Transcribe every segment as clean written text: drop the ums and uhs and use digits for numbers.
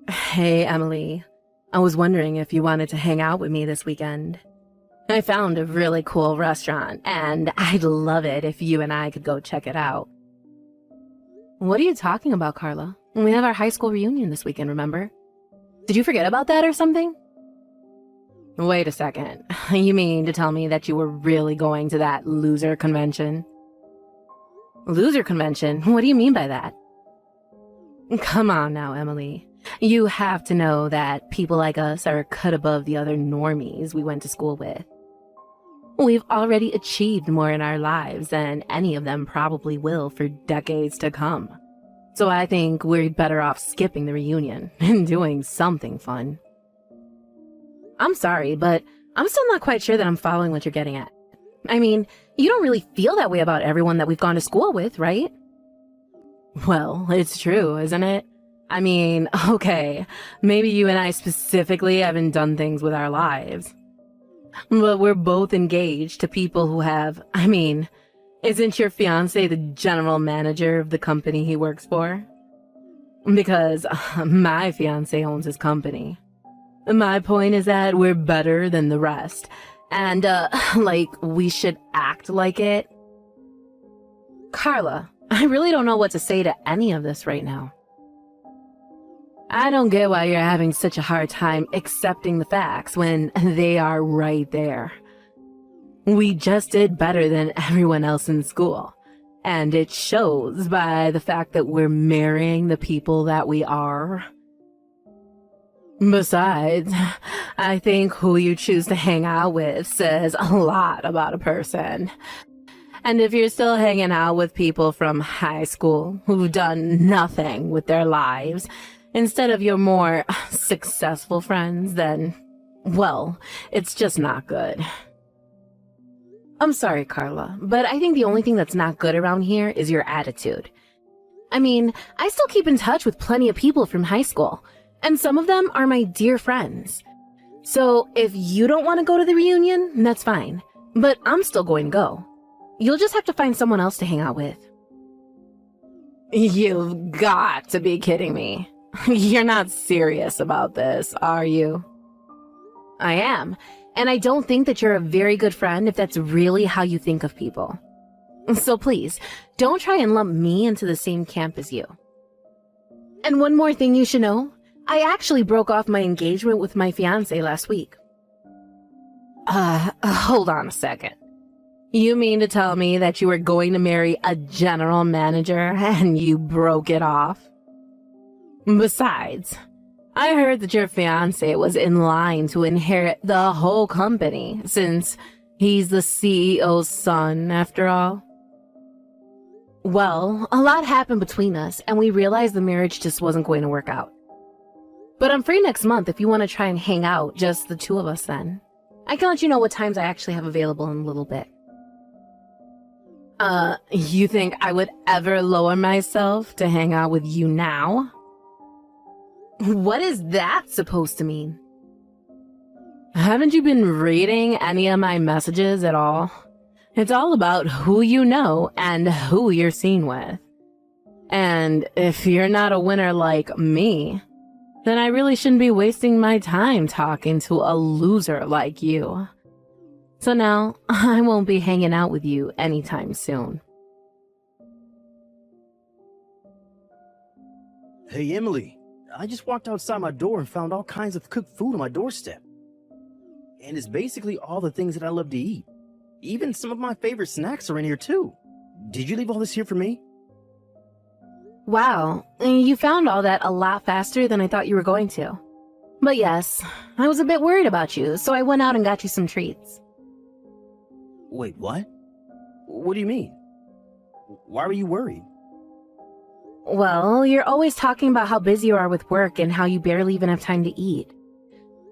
Hey, Emily. I was wondering if you wanted to hang out with me this weekend. I found a really cool restaurant, and I'd love it if you and I could go check it out. What are you talking about, Carla? We have our high school reunion this weekend, remember? Did you forget about that or something? Wait a second. You mean to tell me that you were really going to that loser convention? Loser convention? What do you mean by that? Come on now, Emily. You have to know that people like us are a cut above the other normies we went to school with. We've already achieved more in our lives than any of them probably will for decades to come. So I think we're better off skipping the reunion and doing something fun. I'm sorry, but I'm still not quite sure that I'm following what you're getting at. I mean, you don't really feel that way about everyone that we've gone to school with, right? Well, it's true, isn't it? I mean, okay, maybe you and I specifically haven't done things with our lives. But we're both engaged to people who have, isn't your fiancé the general manager of the company he works for? Because my fiancé owns his company. My point is that we're better than the rest. And, we should act like it. Carla, I really don't know what to say to any of this right now. I don't get why you're having such a hard time accepting the facts when they are right there. We just did better than everyone else in school, and it shows by the fact that we're marrying the people that we are. Besides, I think who you choose to hang out with says a lot about a person. And if you're still hanging out with people from high school who've done nothing with their lives, instead of your more successful friends, then, well, it's just not good. I'm sorry, Carla, but I think the only thing that's not good around here is your attitude. I still keep in touch with plenty of people from high school, and some of them are my dear friends. So if you don't want to go to the reunion, that's fine, but I'm still going to go. You'll just have to find someone else to hang out with. You've got to be kidding me. You're not serious about this, are you? I am, and I don't think that you're a very good friend if that's really how you think of people. So please, don't try and lump me into the same camp as you. And one more thing you should know, I actually broke off my engagement with my fiancé last week. Hold on a second. You mean to tell me that you were going to marry a general manager and you broke it off? Besides, I heard that your fiancé was in line to inherit the whole company, since he's the CEO's son, after all. Well, a lot happened between us, and we realized the marriage just wasn't going to work out. But I'm free next month if you want to try and hang out, just the two of us then. I can let you know what times I actually have available in a little bit. You think I would ever lower myself to hang out with you now? What is that supposed to mean? Haven't you been reading any of my messages at all? It's all about who you know and who you're seen with. And if you're not a winner like me, then I really shouldn't be wasting my time talking to a loser like you. So now, I won't be hanging out with you anytime soon. Hey, Emily. I just walked outside my door and found all kinds of cooked food on my doorstep. And it's basically all the things that I love to eat. Even some of my favorite snacks are in here too. Did you leave all this here for me? Wow, you found all that a lot faster than I thought you were going to. But yes, I was a bit worried about you, so I went out and got you some treats. Wait, what? What do you mean? Why were you worried? Well, you're always talking about how busy you are with work and how you barely even have time to eat.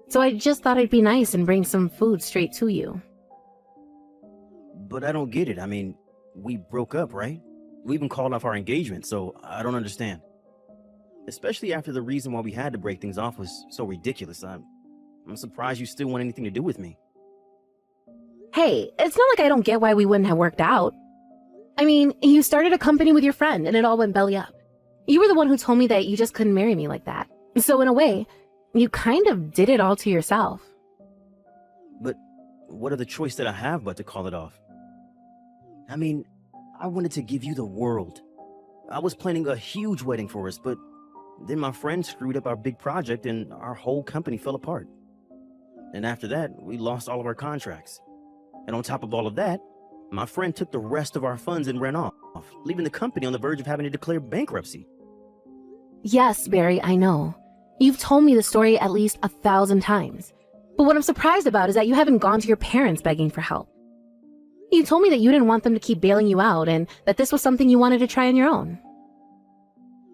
So I just thought it'd be nice and bring some food straight to you. But I don't get it. We broke up, right? We even called off our engagement, so I don't understand. Especially after the reason why we had to break things off was so ridiculous. I'm surprised you still want anything to do with me. Hey, it's not like I don't get why we wouldn't have worked out. You started a company with your friend and it all went belly up. You were the one who told me that you just couldn't marry me like that. So in a way, you kind of did it all to yourself. But what other choice did I have but to call it off? I mean, I wanted to give you the world. I was planning a huge wedding for us, but then my friend screwed up our big project and our whole company fell apart. And after that, we lost all of our contracts. And on top of all of that, my friend took the rest of our funds and ran off, leaving the company on the verge of having to declare bankruptcy. Yes, Barry, I know. You've told me the story at least 1,000 times. But what I'm surprised about is that you haven't gone to your parents begging for help. You told me that you didn't want them to keep bailing you out and that this was something you wanted to try on your own.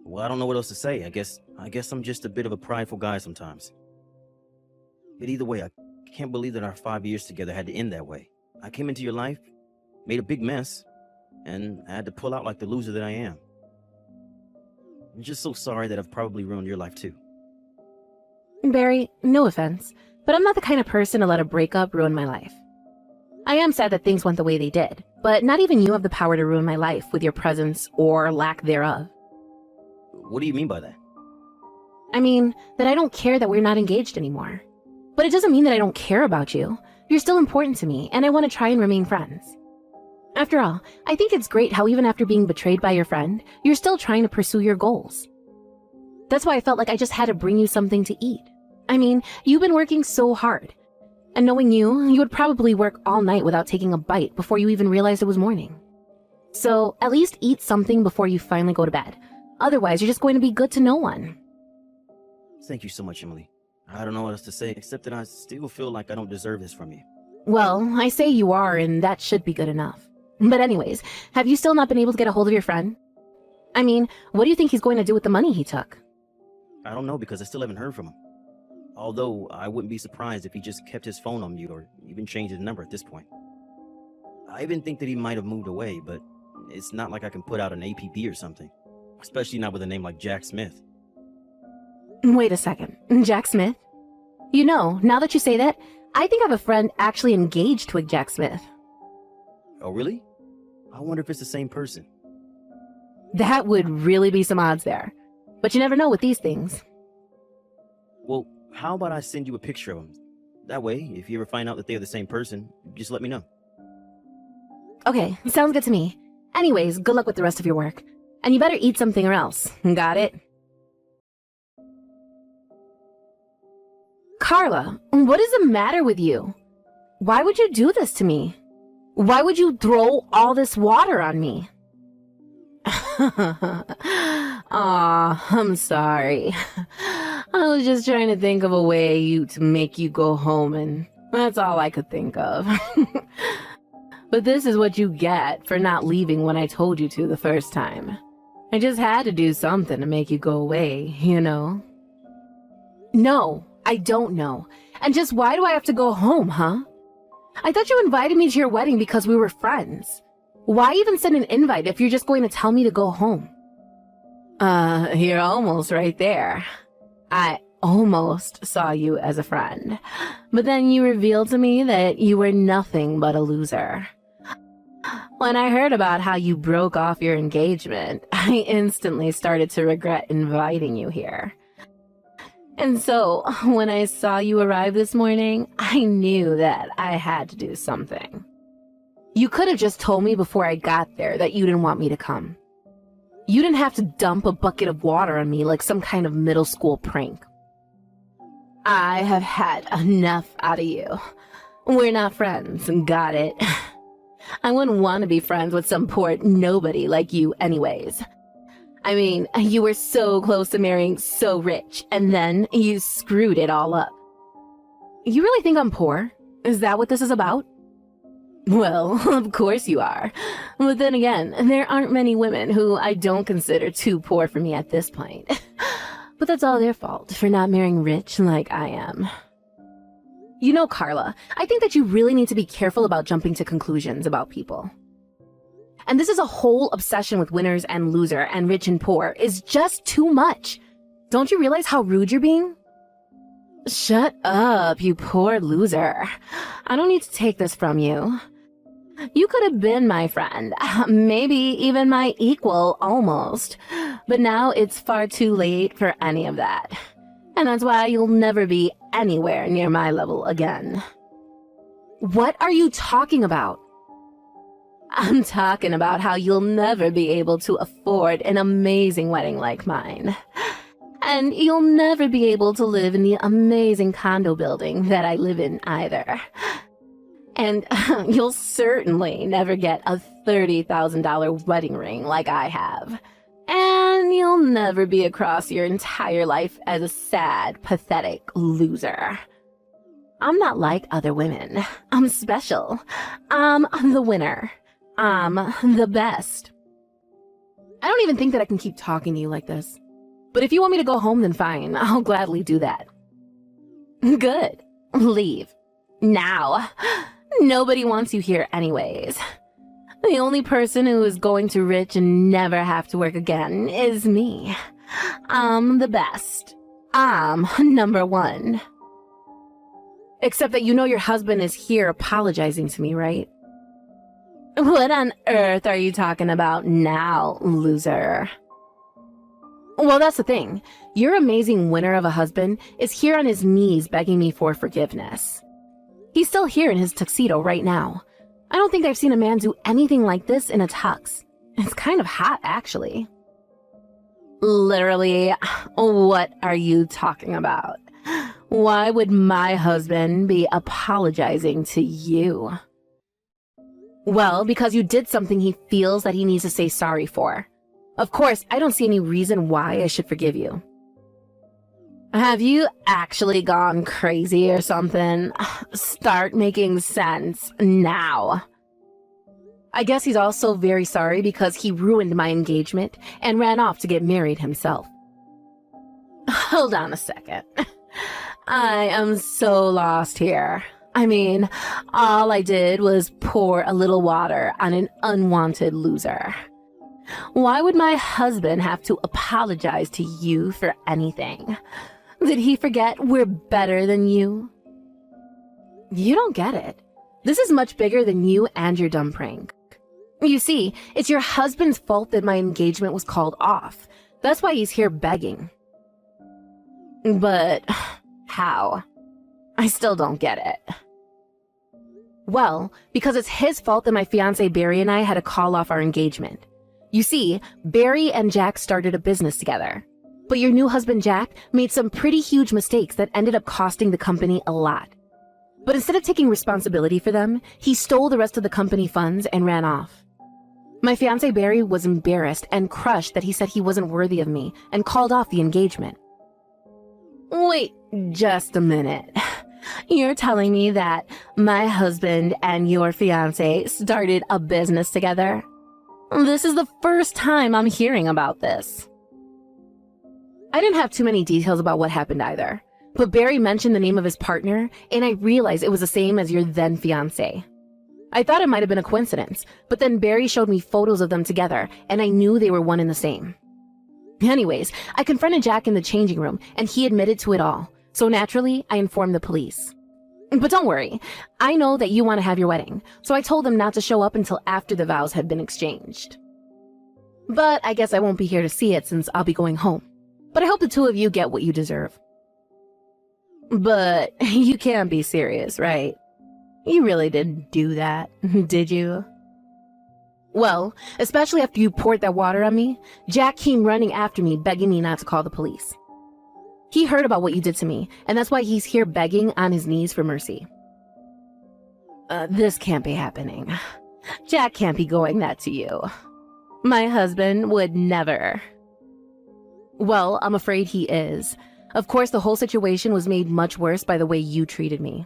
Well, I don't know what else to say. I guess I'm just a bit of a prideful guy sometimes. But either way, I can't believe that our 5 years together had to end that way. I came into your life, made a big mess, and I had to pull out like the loser that I am. I'm just so sorry that I've probably ruined your life too. Barry, no offense, but I'm not the kind of person to let a breakup ruin my life. I am sad that things went the way they did, but not even you have the power to ruin my life with your presence or lack thereof. What do you mean by that? I mean, that I don't care that we're not engaged anymore. But it doesn't mean that I don't care about you. You're still important to me, and I want to try and remain friends. After all, I think it's great how even after being betrayed by your friend, you're still trying to pursue your goals. That's why I felt like I just had to bring you something to eat. I mean, you've been working so hard. And knowing you would probably work all night without taking a bite before you even realized it was morning. So, at least eat something before you finally go to bed. Otherwise, you're just going to be good to no one. Thank you so much, Emily. I don't know what else to say, except that I still feel like I don't deserve this from you. Well, I say you are, and that should be good enough. But anyways, have you still not been able to get a hold of your friend? I mean, what do you think he's going to do with the money he took? I don't know because I still haven't heard from him. Although, I wouldn't be surprised if he just kept his phone on mute or even changed his number at this point. I even think that he might have moved away, but it's not like I can put out an APB or something. Especially not with a name like Jack Smith. Wait a second. Jack Smith? You know, now that you say that, I think I have a friend actually engaged to a Jack Smith. Oh, really? I wonder if it's the same person. That would really be some odds there. But you never know with these things. Well, how about I send you a picture of him? That way, if you ever find out that they're the same person, just let me know. Okay, sounds good to me. Anyways, good luck with the rest of your work. And you better eat something or else. Got it? Carla, what is the matter with you? Why would you do this to me? Why would you throw all this water on me? Aw, I'm sorry. I was just trying to think of a way to make you go home, and that's all I could think of. But this is what you get for not leaving when I told you to the first time. I just had to do something to make you go away, you know? No, I don't know. And just why do I have to go home, huh? I thought you invited me to your wedding because we were friends. Why even send an invite if you're just going to tell me to go home? You're almost right there. I almost saw you as a friend. But then you revealed to me that you were nothing but a loser. When I heard about how you broke off your engagement, I instantly started to regret inviting you here. And so, when I saw you arrive this morning, I knew that I had to do something. You could have just told me before I got there that you didn't want me to come. You didn't have to dump a bucket of water on me like some kind of middle school prank. I have had enough out of you. We're not friends, got it? I wouldn't want to be friends with some poor nobody like you anyways. I mean, you were so close to marrying so rich, and then you screwed it all up. You really think I'm poor? Is that what this is about? Well, of course you are. But then again, there aren't many women who I don't consider too poor for me at this point. But that's all their fault for not marrying rich like I am. You know, Carla, I think that you really need to be careful about jumping to conclusions about people. And this is a whole obsession with winners and loser and rich and poor is just too much. Don't you realize how rude you're being? Shut up, you poor loser. I don't need to take this from you. You could have been my friend, maybe even my equal almost. But now it's far too late for any of that. And that's why you'll never be anywhere near my level again. What are you talking about? I'm talking about how you'll never be able to afford an amazing wedding like mine. And you'll never be able to live in the amazing condo building that I live in either. And you'll certainly never get a $30,000 wedding ring like I have. And you'll never be across your entire life as a sad, pathetic loser. I'm not like other women. I'm special. I'm the winner. I'm the best. I don't even think that I can keep talking to you like this. But if you want me to go home, then fine. I'll gladly do that. Good. Leave. Now. Nobody wants you here anyways. The only person who is going to rich and never have to work again is me. I'm the best. I'm number one. Except that you know your husband is here apologizing to me, right? What on earth are you talking about now, loser? Well, that's the thing. Your amazing winner of a husband is here on his knees begging me for forgiveness. He's still here in his tuxedo right now. I don't think I've seen a man do anything like this in a tux. It's kind of hot, actually. Literally, what are you talking about? Why would my husband be apologizing to you? Well, because you did something he feels that he needs to say sorry for. Of course, I don't see any reason why I should forgive you. Have you actually gone crazy or something? Start making sense now. I guess he's also very sorry because he ruined my engagement and ran off to get married himself. Hold on a second. I am so lost here. I mean, all I did was pour a little water on an unwanted loser. Why would my husband have to apologize to you for anything? Did he forget we're better than you? You don't get it. This is much bigger than you and your dumb prank. You see, it's your husband's fault that my engagement was called off. That's why he's here begging. But how? I still don't get it. Well, because it's his fault that my fiancé Barry and I had to call off our engagement. You see, Barry and Jack started a business together. But your new husband Jack made some pretty huge mistakes that ended up costing the company a lot. But instead of taking responsibility for them, he stole the rest of the company funds and ran off. My fiancé Barry was embarrassed and crushed that he said he wasn't worthy of me and called off the engagement. Wait just a minute. You're telling me that my husband and your fiancé started a business together? This is the first time I'm hearing about this. I didn't have too many details about what happened either, but Barry mentioned the name of his partner, and I realized it was the same as your then fiancé. I thought it might have been a coincidence, but then Barry showed me photos of them together, and I knew they were one and the same. Anyways, I confronted Jack in the changing room, and he admitted to it all, so naturally, I informed the police. But don't worry, I know that you want to have your wedding, so I told them not to show up until after the vows had been exchanged. But I guess I won't be here to see it since I'll be going home. But I hope the two of you get what you deserve. But you can't be serious, right? You really didn't do that, did you? Well, especially after you poured that water on me, Jack came running after me, begging me not to call the police. He heard about what you did to me, and that's why he's here begging on his knees for mercy. This can't be happening. Jack can't be going that to you. My husband would never. Well, I'm afraid he is. Of course, the whole situation was made much worse by the way you treated me.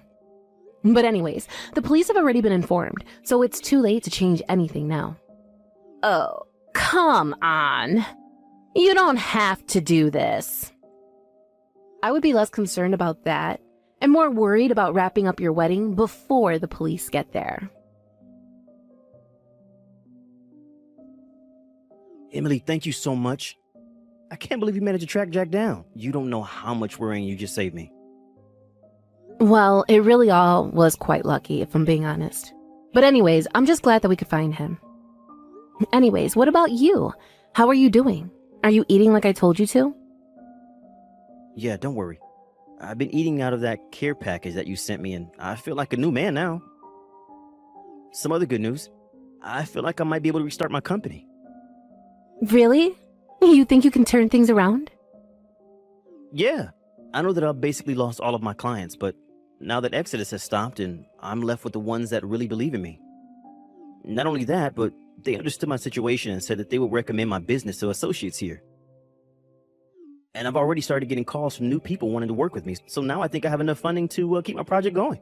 But anyways, the police have already been informed, so it's too late to change anything now. Oh, come on. You don't have to do this. I would be less concerned about that and more worried about wrapping up your wedding before the police get there. Emily, thank you so much. I can't believe you managed to track Jack down. You don't know how much worrying you just saved me. Well, it really all was quite lucky, if I'm being honest. But anyways, I'm just glad that we could find him. Anyways, what about you? How are you doing? Are you eating like I told you to? Yeah, don't worry. I've been eating out of that care package that you sent me, and I feel like a new man now. Some other good news. I feel like I might be able to restart my company. Really? You think you can turn things around? Yeah, I know that I've basically lost all of my clients, but now that Exodus has stopped and I'm left with the ones that really believe in me. Not only that, but they understood my situation and said that they would recommend my business to associates here. And I've already started getting calls from new people wanting to work with me, so now I think I have enough funding to keep my project going.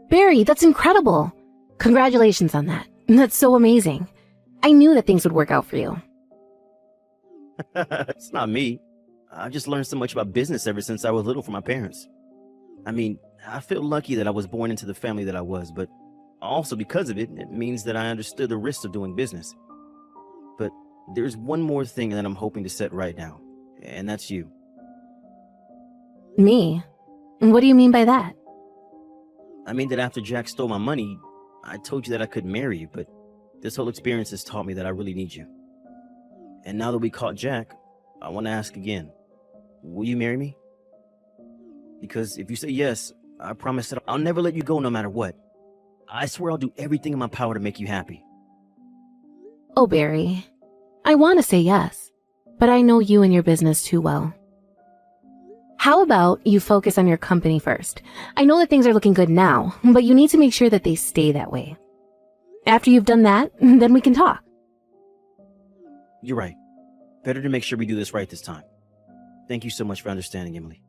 Barry, that's incredible. Congratulations on that. That's so amazing. I knew that things would work out for you. It's not me. I've just learned so much about business ever since I was little from my parents. I mean, I feel lucky that I was born into the family that I was, but also because of it, it means that I understood the risks of doing business. But there's one more thing that I'm hoping to set right now, and that's you. Me? What do you mean by that? I mean that after Jack stole my money, I told you that I could marry you, but this whole experience has taught me that I really need you. And now that we caught Jack, I want to ask again, will you marry me? Because if you say yes, I promise that I'll never let you go no matter what. I swear I'll do everything in my power to make you happy. Oh, Barry. I want to say yes, but I know you and your business too well. How about you focus on your company first? I know that things are looking good now, but you need to make sure that they stay that way. After you've done that, then we can talk. You're right. Better to make sure we do this right this time. Thank you so much for understanding, Emily.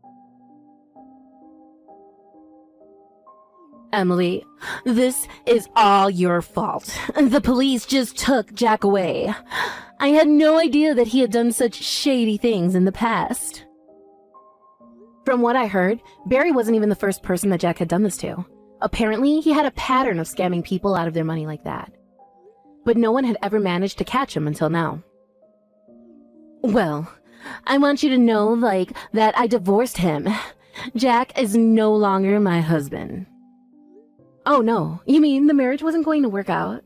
Emily, this is all your fault. The police just took Jack away. I had no idea that he had done such shady things in the past. From what I heard, Barry wasn't even the first person that Jack had done this to. Apparently, he had a pattern of scamming people out of their money like that. But no one had ever managed to catch him until now. Well, I want you to know, that I divorced him. Jack is no longer my husband. Oh no, you mean the marriage wasn't going to work out?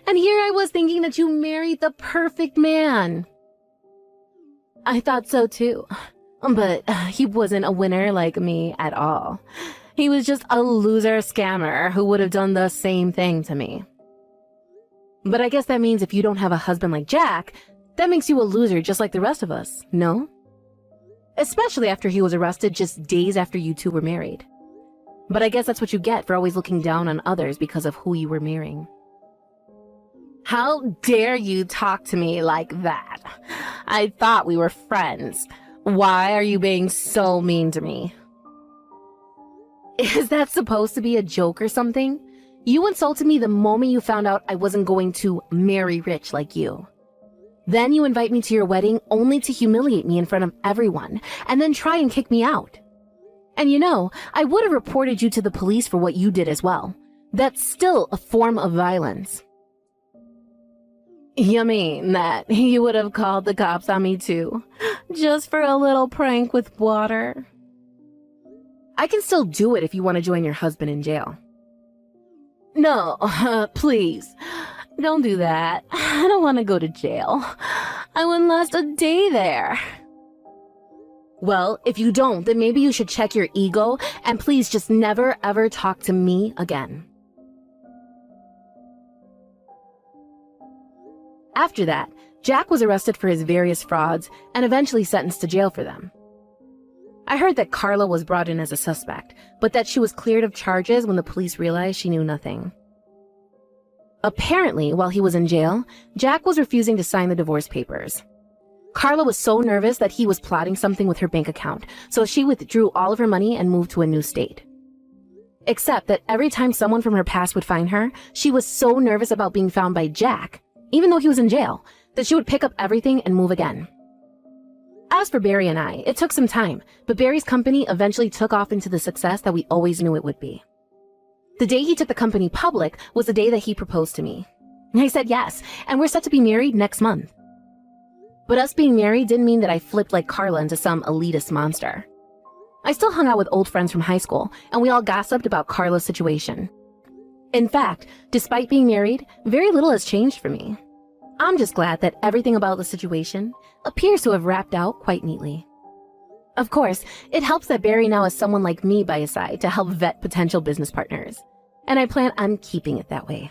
And here I was thinking that you married the perfect man. I thought so too. But he wasn't a winner like me at all. He was just a loser scammer who would have done the same thing to me. But I guess that means if you don't have a husband like Jack, that makes you a loser just like the rest of us, no? Especially after he was arrested just days after you two were married. But I guess that's what you get for always looking down on others because of who you were marrying. How dare you talk to me like that? I thought we were friends. Why are you being so mean to me? Is that supposed to be a joke or something? You insulted me the moment you found out I wasn't going to marry rich like you. Then you invite me to your wedding only to humiliate me in front of everyone and then try and kick me out. And you know, I would have reported you to the police for what you did as well. That's still a form of violence. You mean that you would have called the cops on me too, just for a little prank with water? I can still do it if you want to join your husband in jail. No, please, don't do that. I don't want to go to jail. I wouldn't last a day there. Well, if you don't, then maybe you should check your ego and please just never ever talk to me again. After that, Jack was arrested for his various frauds and eventually sentenced to jail for them. I heard that Carla was brought in as a suspect, but that she was cleared of charges when the police realized she knew nothing. Apparently, while he was in jail, Jack was refusing to sign the divorce papers. Carla was so nervous that he was plotting something with her bank account, so she withdrew all of her money and moved to a new state. Except that every time someone from her past would find her, she was so nervous about being found by Jack, even though he was in jail, that she would pick up everything and move again. As for Barry and I, it took some time, but Barry's company eventually took off into the success that we always knew it would be. The day he took the company public was the day that he proposed to me. I said yes, and we're set to be married next month. But us being married didn't mean that I flipped like Carla into some elitist monster. I still hung out with old friends from high school, and we all gossiped about Carla's situation. In fact, despite being married, very little has changed for me. I'm just glad that everything about the situation appears to have wrapped out quite neatly. Of course, it helps that Barry now has someone like me by his side to help vet potential business partners. And I plan on keeping it that way.